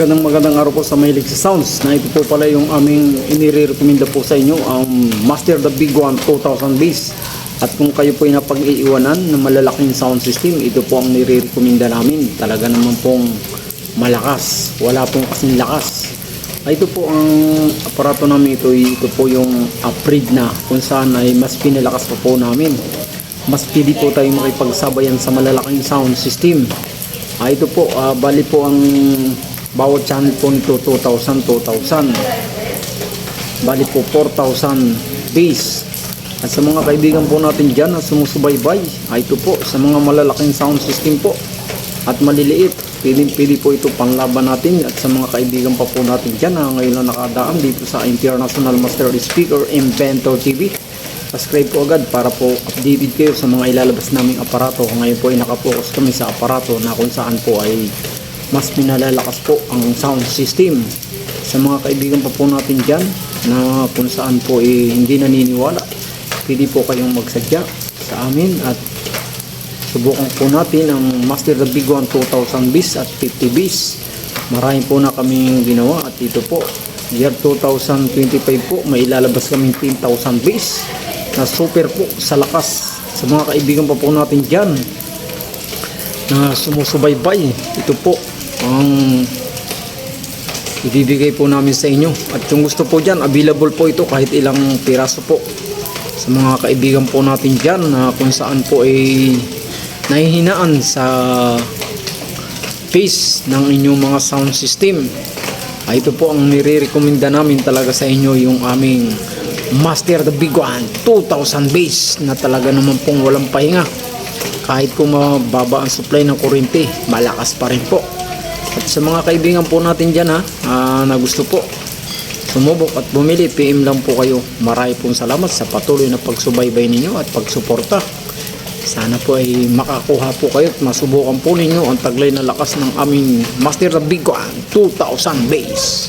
Magandang araw po sa mahilig sa sounds na ito po pala yung aming inirekomenda po sa inyo, ang Master the Big One 2000 bass. At kung kayo po ay napag-iiwanan ng malalaking sound system, ito po ang nirekomenda namin. Talaga naman pong malakas, wala pong kasing lakas. Ito po ang aparato namin, ito po yung upgrade na kung saan ay mas pinalakas pa po namin. Mas pili po tayo makipagsabayan sa malalaking sound system. Ito po, bali po ang bawat channel po nito 2,000. Bali po 4,000 bass. At sa mga kaibigan po natin dyan na sumusubaybay, ito po sa mga malalaking sound system po at maliliit, pili po ito panglaban natin. At sa mga kaibigan pa po natin dyan na ngayon na nakadaan dito sa International Master Speaker Inventor TV, subscribe po agad para po updated kayo sa mga ilalabas naming aparato. Ngayon po ay nakapokus kami sa aparato na kung saan po ay mas pinalalakas po ang sound system. Sa mga kaibigan pa po natin dyan na kung saan po ay hindi naniniwala, pwede po kayong magsadya sa amin at subukan po natin ang Master the Big One 2000 bass at 50 bass. Marami po na kaming ginawa at ito po year 2025 po may ilalabas kaming 10,000 bass na super po sa lakas. Sa mga kaibigan pa po natin dyan na sumusubaybay, ito po ang ibibigay po namin sa inyo. At kung gusto po dyan, available po ito kahit ilang piraso po. Sa mga kaibigan po natin dyan na kung saan po ay nahihinaan sa phase ng inyong mga sound system, ito po ang nire-recommenda namin talaga sa inyo, yung aming Master the Big One 2000 bass na talaga naman pong walang pahinga. Kahit kung mababa ang supply ng kuryente, malakas pa rin po. At sa mga kaibigan po natin dyan na gusto po sumubok at bumili, PM lang po kayo. Marami pong salamat sa patuloy na pagsubaybay ninyo at pagsuporta. Sana po ay makakuha po kayo at masubukan po ninyo ang taglay na lakas ng aming Master the Big One 2000 bass.